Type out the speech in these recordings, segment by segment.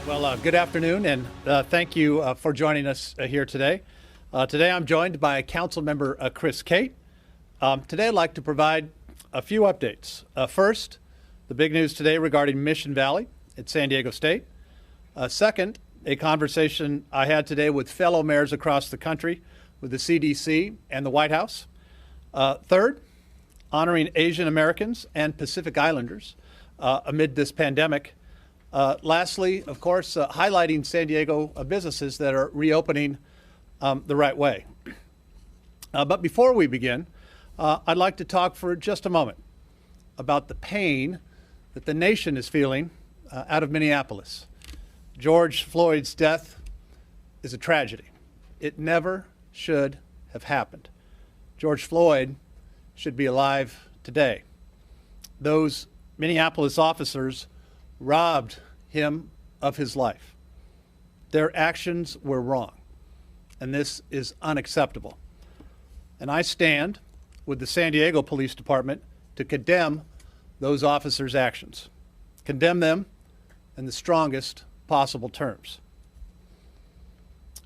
Well, good afternoon, and thank you for joining us here today. Today I'm joined by Councilmember Chris Cate. Today I'd like to provide a few updates. First, the big news today regarding Mission Valley at San Diego State. Second, a conversation I had today with fellow mayors across the country, with the CDC and the White House. Third, honoring Asian Americans and Pacific Islanders amid this pandemic. Lastly, of course, highlighting San Diego businesses that are reopening the right way. But before we begin, I'd like to talk for just a moment about the pain that the nation is feeling out of Minneapolis. George Floyd's death is a tragedy. It never should have happened. George Floyd should be alive today. Those Minneapolis officers robbed him of his life. Their actions were wrong, and this is unacceptable. And I stand with the San Diego Police Department to condemn those officers' actions, condemn them in the strongest possible terms.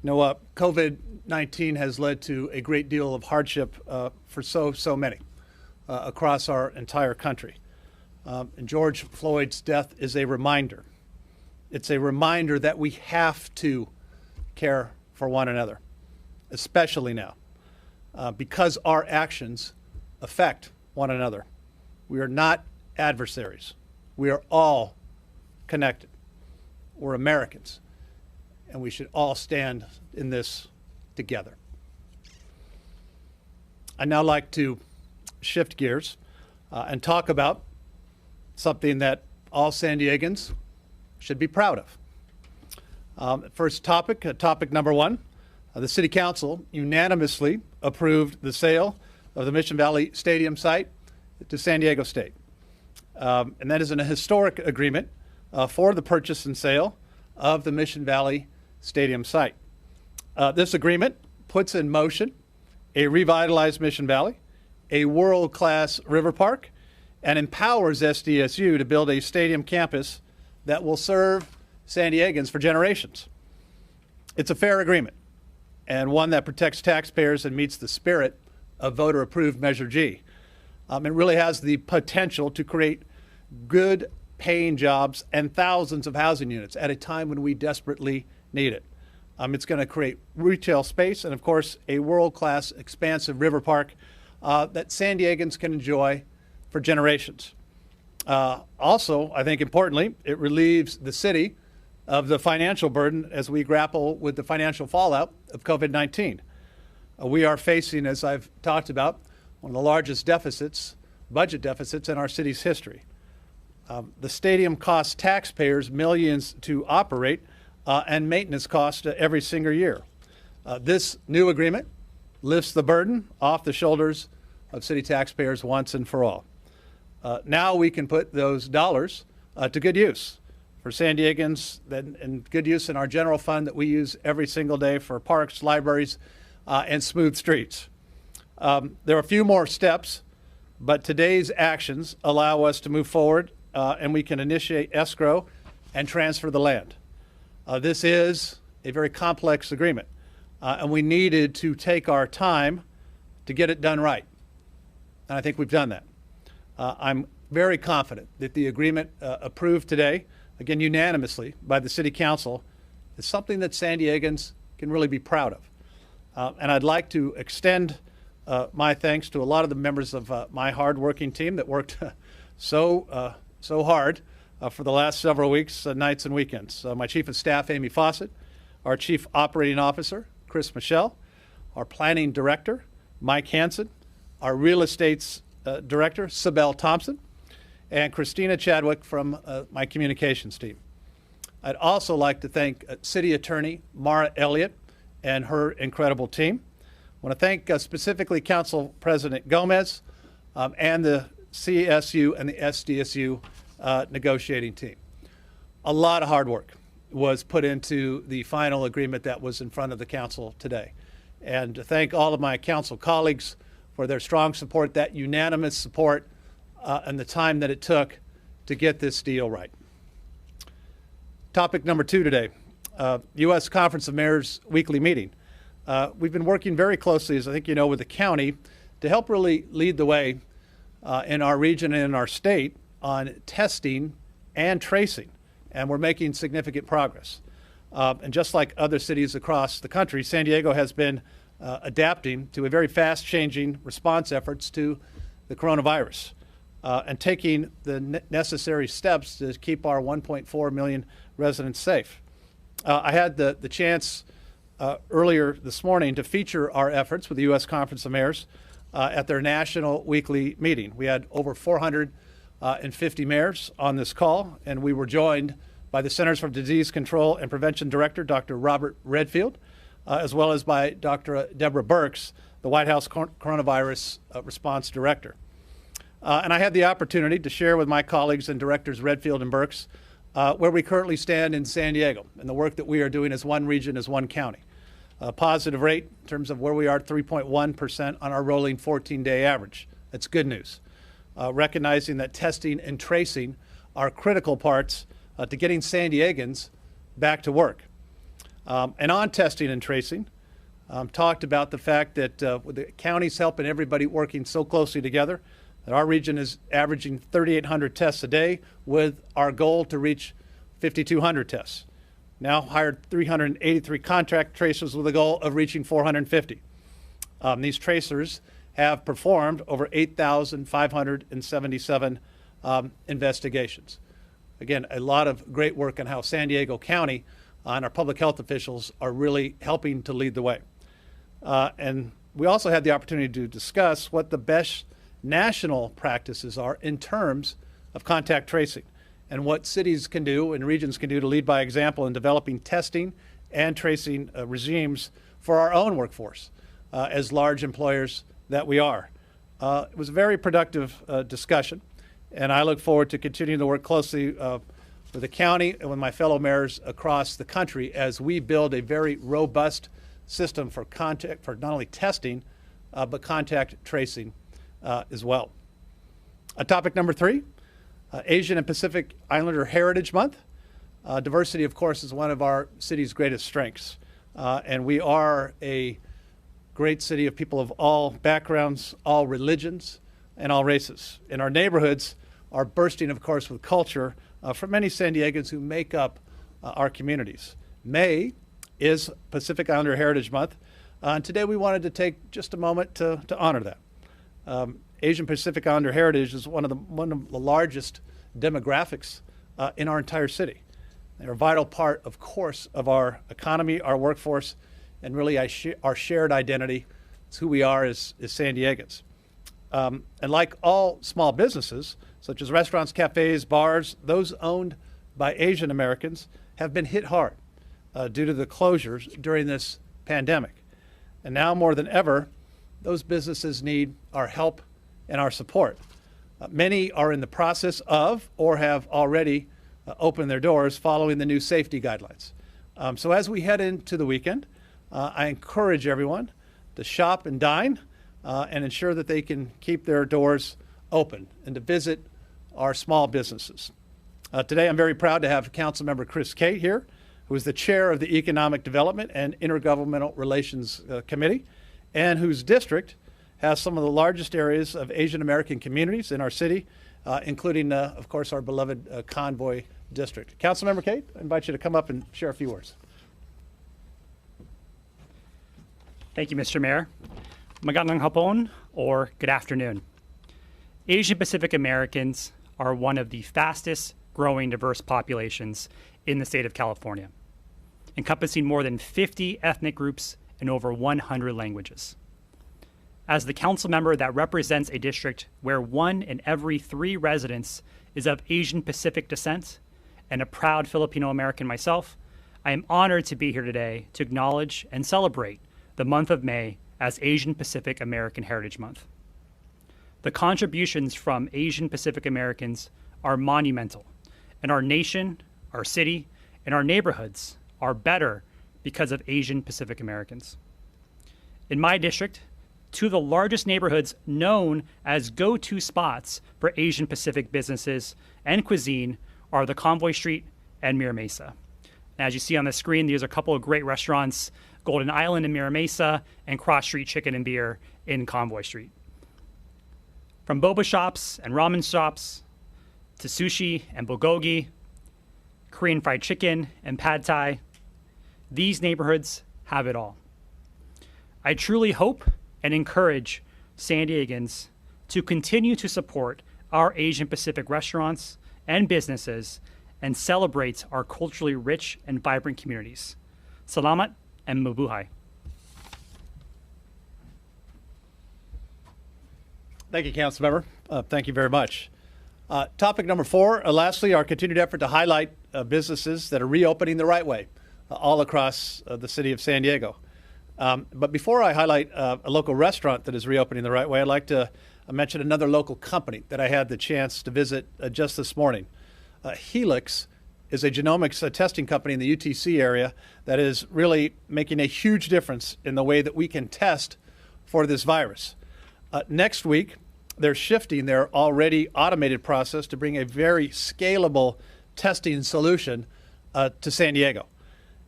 COVID-19 has led to a great deal of hardship for so many across our entire country. And George Floyd's death is a reminder. It's a reminder that we have to care for one another, especially now, because our actions affect one another. We are not adversaries. We are all connected. We're Americans, and we should all stand in this together. I'd now like to shift gears and talk about something that all San Diegans should be proud of. First topic, topic number one, the City Council unanimously approved the sale of the Mission Valley Stadium site to San Diego State. And that is a historic agreement for the purchase and sale of the Mission Valley Stadium site. This agreement puts in motion a revitalized Mission Valley, a world-class river park, and empowers SDSU to build a stadium campus that will serve San Diegans for generations. It's a fair agreement, and one that protects taxpayers and meets the spirit of voter-approved Measure G. It really has the potential to create good paying jobs and thousands of housing units at a time when we desperately need it. It's going to create retail space and, of course, a world-class, expansive river park that San Diegans can enjoy for generations. Also, I think importantly, it relieves the city of the financial burden as we grapple with the financial fallout of COVID-19. We are facing, as I've talked about, one of the largest budget deficits in our city's history. The stadium costs taxpayers millions to operate and maintenance costs every single year. This new agreement lifts the burden off the shoulders of city taxpayers once and for all. Now we can put those dollars to good use for San Diegans and good use in our general fund that we use every single day for parks, libraries, and smooth streets. There are a few more steps, but today's actions allow us to move forward and we can initiate escrow and transfer the land. This is a very complex agreement, and we needed to take our time to get it done right. And I think we've done that. I'm very confident that the agreement approved today, again unanimously by the City Council, is something that San Diegans can really be proud of. And I'd like to extend my thanks to a lot of the members of my hard-working team that worked so hard for the last several weeks, nights and weekends. My Chief of Staff, Amy Fawcett, our Chief Operating Officer, Chris Michelle, our Planning Director, Mike Hansen, our Real Estates Director, Sibel Thompson, and Christina Chadwick from my communications team. I'd also like to thank City Attorney Mara Elliott and her incredible team. I want to thank specifically Council President Gomez and the CSU and the SDSU negotiating team. A lot of hard work was put into the final agreement that was in front of the council today. And to thank all of my council colleagues for their strong support, that unanimous support, and the time that it took to get this deal right. Topic number 2 today, U.S. Conference of Mayors weekly meeting. We've been working very closely, as I think you know, with the county to help really lead the way in our region and in our state on testing and tracing, and we're making significant progress. And just like other cities across the country, San Diego has been adapting to a very fast-changing response efforts to the coronavirus and taking the necessary steps to keep our 1.4 million residents safe. I had the chance earlier this morning to feature our efforts with the U.S. Conference of Mayors at their national weekly meeting. We had over 450 mayors on this call, and we were joined by the Centers for Disease Control and Prevention Director, Dr. Robert Redfield, as well as by Dr. Deborah Birx, the White House Coronavirus Response Director. And I had the opportunity to share with my colleagues and directors Redfield and Birx where we currently stand in San Diego and the work that we are doing as one region, as one county. A positive rate in terms of where we are, 3.1% on our rolling 14-day average. That's good news. Recognizing that testing and tracing are critical parts to getting San Diegans back to work. And on testing and tracing, talked about the fact that with the counties helping everybody working so closely together, that our region is averaging 3,800 tests a day with our goal to reach 5,200 tests. Now hired 383 contract tracers with a goal of reaching 450. These tracers have performed over 8,577 investigations. Again, a lot of great work on how San Diego County and our public health officials are really helping to lead the way. And we also had the opportunity to discuss what the best national practices are in terms of contact tracing and what cities can do and regions can do to lead by example in developing testing and tracing regimes for our own workforce as large employers that we are. It was a very productive discussion, and I look forward to continuing to work closely with the county and with my fellow mayors across the country as we build a very robust system for not only testing, but contact tracing as well. Topic number 3, Asian and Pacific Islander Heritage Month. Diversity, of course, is one of our city's greatest strengths, and we are a great city of people of all backgrounds, all religions, and all races. And our neighborhoods are bursting, of course, with culture from many San Diegans who make up our communities. May is Pacific Islander Heritage Month, and today we wanted to take just a moment to honor that. Asian Pacific Islander heritage is one of the largest demographics in our entire city. They're a vital part, of course, of our economy, our workforce, and really our shared identity. It's who we are as San Diegans. And like all small businesses, such as restaurants, cafes, bars, those owned by Asian Americans have been hit hard due to the closures during this pandemic. And now more than ever, those businesses need our help and our support. Many are in the process of or have already opened their doors following the new safety guidelines. So as we head into the weekend, I encourage everyone to shop and dine and ensure that they can keep their doors open and to visit our small businesses. Today I'm very proud to have Councilmember Chris Cate here, who is the chair of the Economic Development and Intergovernmental Relations Committee, and whose district has some of the largest areas of Asian American communities in our city, including, of course, our beloved Convoy district. Councilmember Cate, I invite you to come up and share a few words. Thank you, Mr. Mayor. Magandang hapon, or good afternoon. Asian Pacific Americans are one of the fastest growing diverse populations in the state of California, encompassing more than 50 ethnic groups and over 100 languages. As the council member that represents a district where 1 in every 3 residents is of Asian Pacific descent, and a proud Filipino American myself, I am honored to be here today to acknowledge and celebrate the month of May as Asian Pacific American Heritage Month. The contributions from Asian Pacific Americans are monumental, and our nation, our city, and our neighborhoods are better because of Asian Pacific Americans. In my district, 2 of the largest neighborhoods known as go-to spots for Asian Pacific businesses and cuisine are the Convoy Street and Mira Mesa. And as you see on the screen, there's a couple of great restaurants, Golden Island in Mira Mesa and Cross Street Chicken and Beer in Convoy Street. From boba shops and ramen shops to sushi and bulgogi, Korean fried chicken and pad thai, these neighborhoods have it all. I truly hope and encourage San Diegans to continue to support our Asian Pacific restaurants and businesses and celebrate our culturally rich and vibrant communities. Salamat and mabuhay. Thank you, Councilmember. Thank you very much. Topic number 4, lastly, our continued effort to highlight businesses that are reopening the right way all across the city of San Diego. But before I highlight a local restaurant that is reopening the right way, I'd like to mention another local company that I had the chance to visit just this morning. Helix is a genomics testing company in the UTC area that is really making a huge difference in the way that we can test for this virus. Next week, they're shifting their already automated process to bring a very scalable testing solution to San Diego.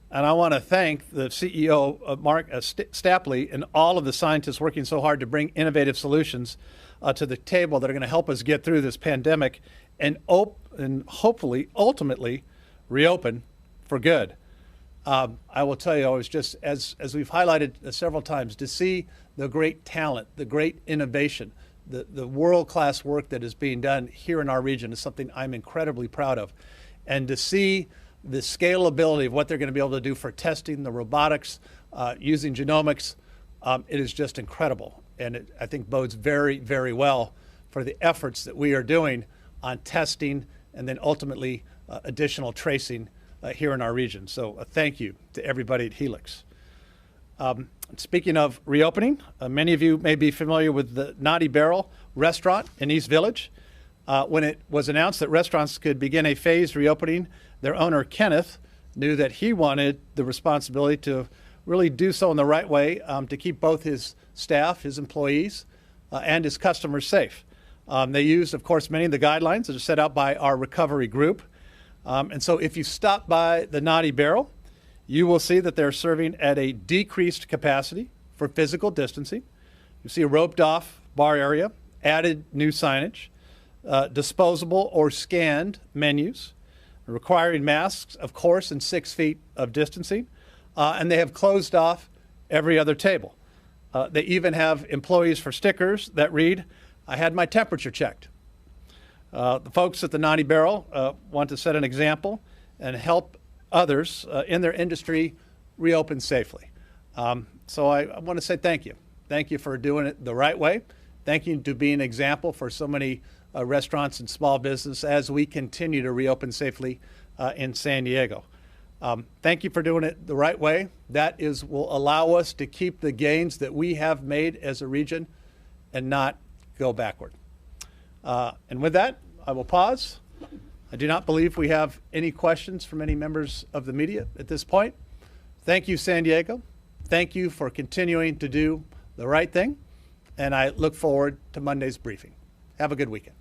And I want to thank the CEO, Mark Stapley, and all of the scientists working so hard to bring innovative solutions to the table that are going to help us get through this pandemic and hopefully, ultimately, reopen for good. I will tell you, I was just, as we've highlighted several times, to see the great talent, the great innovation, the world-class work that is being done here in our region is something I'm incredibly proud of. And to see the scalability of what they're going to be able to do for testing, the robotics, using genomics, it is just incredible. And it, I think, bodes very, very well for the efforts that we are doing on testing and then ultimately additional tracing here in our region. So thank you to everybody at Helix. Speaking of reopening, many of you may be familiar with the Naughty Barrel restaurant in East Village. When it was announced that restaurants could begin a phased reopening, their owner, Kenneth, knew that he wanted the responsibility to really do so in the right way to keep both his staff, his employees, and his customers safe. They used, of course, many of the guidelines that are set out by our recovery group. And so if you stop by the Naughty Barrel, you will see that they're serving at a decreased capacity for physical distancing. You see a roped off bar area, added new signage, disposable or scanned menus, requiring masks, of course, and 6 feet of distancing. And they have closed off every other table. They even have employees for stickers that read, "I had my temperature checked." The folks at the Naughty Barrel want to set an example and help others in their industry reopen safely. So I want to say thank you. Thank you for doing it the right way. Thank you to be an example for so many restaurants and small business as we continue to reopen safely in San Diego. Thank you for doing it the right way. That will allow us to keep the gains that we have made as a region and not go backward. And with that, I will pause. I do not believe we have any questions from any members of the media at this point. Thank you, San Diego. Thank you for continuing to do the right thing. And I look forward to Monday's briefing. Have a good weekend.